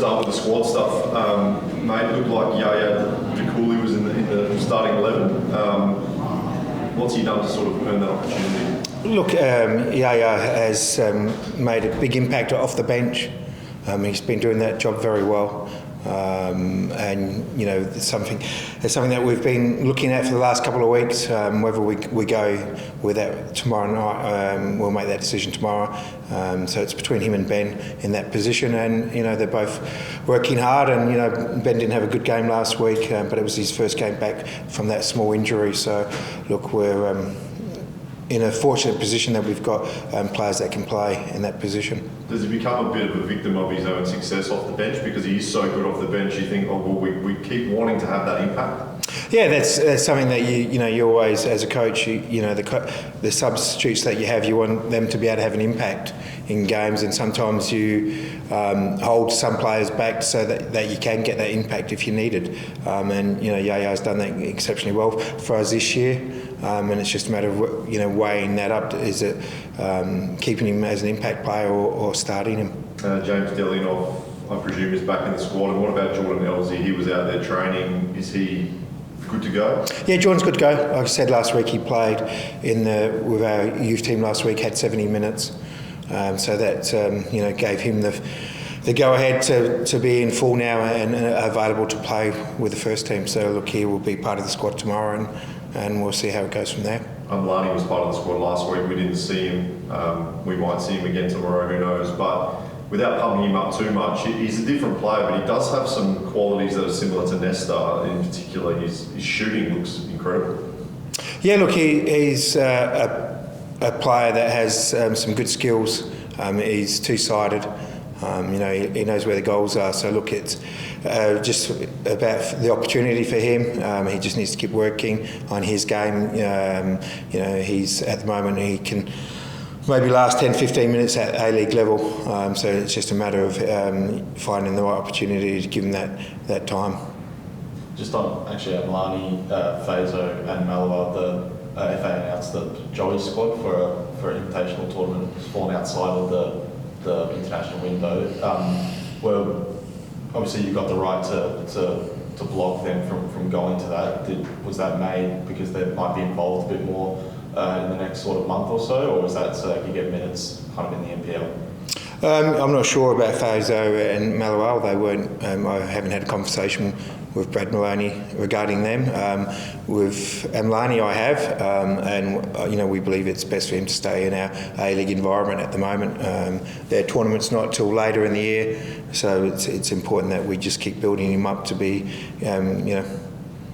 start with the squad stuff. Mate, it looked like Yaya Cooley was in the starting 11. What's he done to sort of earn that opportunity? Look, Yaya has made a big impact off the bench. He's been doing that job very well. And you know, it's something that we've been looking at for the last couple of weeks. Whether we go with that tomorrow night, we'll make that decision tomorrow. So it's between him and Ben in that position, and you know, they're both working hard. And you know, Ben didn't have a good game last week, but it was his first game back from that small injury. So look, we're in a fortunate position that we've got players that can play in that position. Does he become a bit of a victim of his own success off the bench because he is so good off the bench? You think, oh well, we keep wanting to have that impact. Yeah, that's something that you always, as a coach, the substitutes that you have, you want them to be able to have an impact in games, and sometimes you hold some players back so that you can get that impact if you need it. And you know, Yaya's done that exceptionally well for us this year. And it's just a matter of weighing that up. Is it keeping him as an impact player or starting him? James Delianov, I presume, is back in the squad. And what about Jordan Elsie? He was out there training. Is he good to go? Yeah, Jordan's good to go. Like I said last week, he played with our youth team last week. Had 70 minutes, so that gave him the go-ahead to be in full now and available to play with the first team. So look, he will be part of the squad tomorrow, and we'll see how it goes from there. Lani was part of the squad last week. We didn't see him. We might see him again tomorrow, who knows. But without pumping him up too much, he's a different player, but he does have some qualities that are similar to Nesta. In particular, his shooting looks incredible. Yeah, look, he's a player that has some good skills. He's two-sided. He knows where the goals are. So look, it's just about the opportunity for him. He just needs to keep working on his game. He's at the moment, he can maybe last 10-15 minutes at A-League level. So it's just a matter of finding the right opportunity to give him that time. Just on Lani, Fazo and Malabar, the FA announced that Joey's squad for an invitational tournament was fallen outside of the international window. Where obviously you've got the right to block them from going to that. Was that made because they might be involved a bit more in the next sort of month or so, or was that so they could get minutes kind of in the NPL? I'm not sure about Fazo and Malawal. They weren't. I haven't had a conversation with Brad Maloney regarding them. With Amlani I have, and we believe it's best for him to stay in our A-League environment at the moment. Their tournament's not till later in the year, so it's important that we just keep building him up to be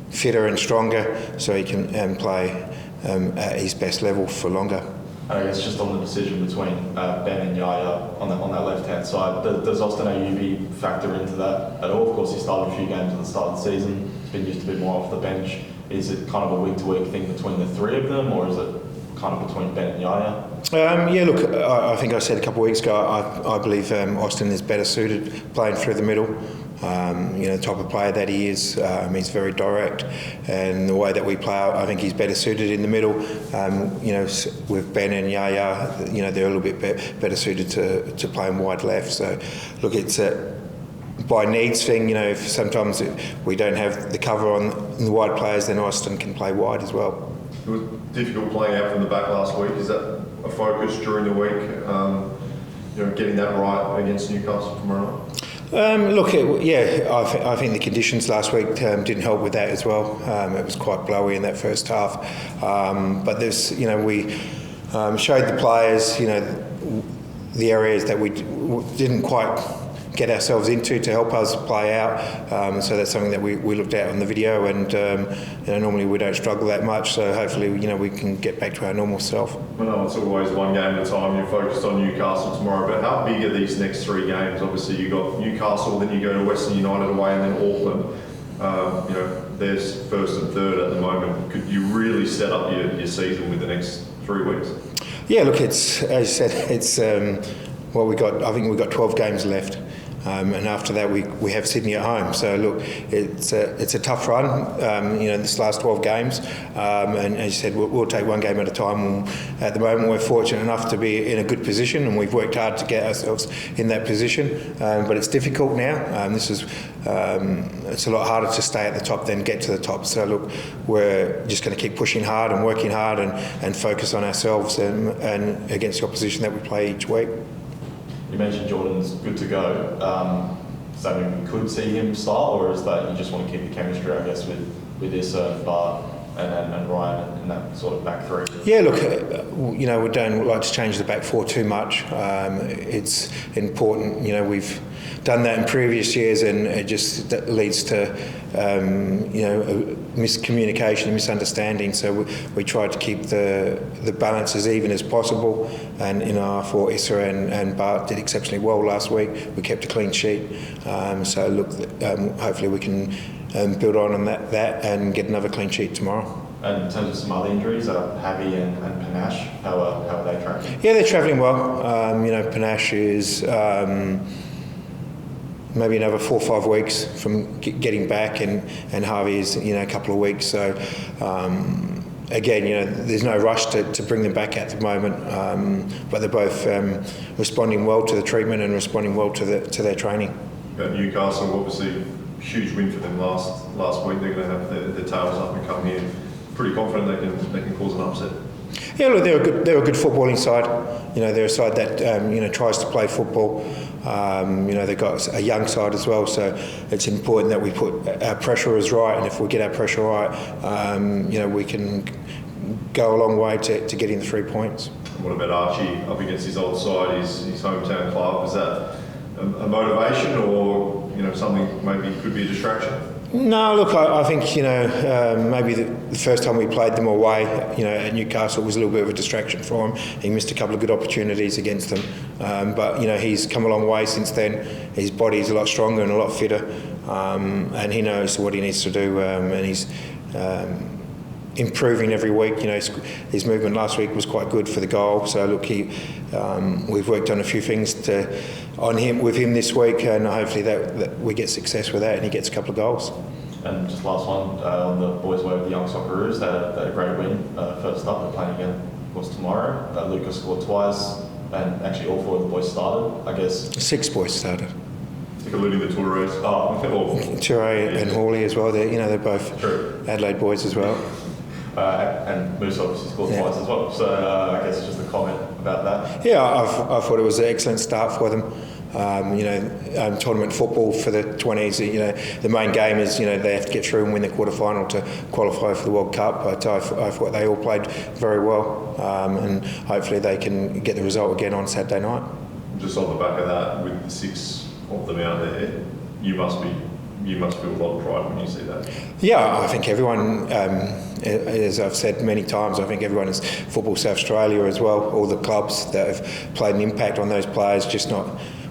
fitter and stronger, so he can play at his best level for longer. I guess just on the decision between Ben and Yaya on that left-hand side, does Austin Ayubi factor into that at all? Of course, he started a few games at the start of the season. He's been used a bit more off the bench. Is it kind of a week-to-week thing between the three of them, or is it kind of between Ben and Yaya? Look, I think I said a couple of weeks ago, I believe Austin is better suited playing through the middle. The type of player that he is, he's very direct, and the way that we play, I think he's better suited in the middle. With Ben and Yaya, they're a little bit better suited to playing wide left. So, look, it's by needs thing. If sometimes we don't have the cover on the wide players, then Austin can play wide as well. It was difficult playing out from the back last week. Is that a focus during the week? Getting that right against Newcastle tomorrow night? I think the conditions last week didn't help with that as well. It was quite blowy in that first half, but there's, we showed the players, the areas that we didn't quite get ourselves into to help us play out. So that's something that we looked at on the video, and normally we don't struggle that much. So hopefully, we can get back to our normal self. I know it's always one game at a time. You're focused on Newcastle tomorrow, but how big are these next three games? Obviously, you got Newcastle, then you go to Western United away, and then Auckland. There's first and third at the moment. Could you really set up your season with the next 3 weeks? Yeah, look, it's, as you said, it's we got. I think we've got 12 games left. and after that we have Sydney at home. So look, it's a tough run, this last 12 games, and as you said, we'll take one game at a time. At the moment, we're fortunate enough to be in a good position, and we've worked hard to get ourselves in that position. But it's difficult now. It's a lot harder to stay at the top than get to the top. So look, we're just going to keep pushing hard and working hard and focus on ourselves and against the opposition that we play each week. You mentioned Jordan's good to go. So we could see him start, or is that you just want to keep the chemistry, I guess, with Issa, Bart and Ryan in that sort of back three? Yeah, look, we don't like to change the back four too much. It's important, we've done that in previous years, and it just leads to miscommunication and misunderstanding. So we try to keep the balance as even as possible, and I thought Issa and Bart did exceptionally well last week. We kept a clean sheet, so look, hopefully we can build on that and get another clean sheet tomorrow. And in terms of some other injuries, Javi and Panache, how are they tracking? Yeah, they're travelling well. Panache is maybe another 4 or 5 weeks from getting back, and Javi is a couple of weeks. So again, there's no rush to bring them back at the moment, but they're both responding well to the treatment and responding well to their training. About Newcastle, obviously huge win for them last week. They're going to have their tails up and come here. Pretty confident they can cause an upset. Yeah, look, they're a good footballing side. They're a side that tries to play football. They've got a young side as well, so it's important that we put our pressure is right, and if we get our pressure right, we can go a long way to getting the 3 points. And what about Archie up against his old side, his hometown club? Is that a motivation, or something maybe could be a distraction? No, look, I think maybe the first time we played them away, at Newcastle, was a little bit of a distraction for him. He missed a couple of good opportunities against them, but he's come a long way since then. His body's a lot stronger and a lot fitter, and he knows what he needs to do, and he's improving every week. His movement last week was quite good for the goal. So look, we've worked on a few things with him this week, and hopefully that we get success with that, and he gets a couple of goals. And just last one on the boys' way with the young Socceroos. They had a great win. First up, they're playing again, of course, tomorrow. Lucas scored twice, and actually all 4 of the boys started. I guess 6 boys started. Including the Tourés. Touré and Hawley as well. They're both True. Adelaide boys as well. And Moose obviously scored twice as well. So I guess just a comment about that. Yeah, I thought it was an excellent start for them. Tournament football for the 20s. The main game is they have to get through and win the quarter-final to qualify for the World Cup. But I thought they all played very well, and hopefully they can get the result again on Saturday night. Just on the back of that, with the 6 of them out there, you must feel a lot of pride when you see that. Yeah, I think everyone, as I've said many times, I think everyone is Football South Australia as well, all the clubs that have played an impact on those players, just not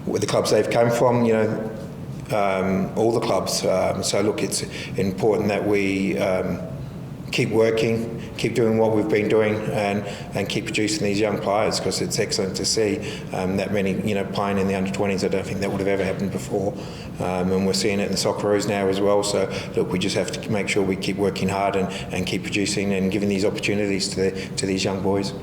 with the clubs they've come from, all the clubs. So look, it's important that we keep working, keep doing what we've been doing, and keep producing these young players, because it's excellent to see that many playing in the under-20s. I don't think that would have ever happened before, and we're seeing it in the Socceroos now as well. So look, we just have to make sure we keep working hard and keep producing and giving these opportunities to these young boys.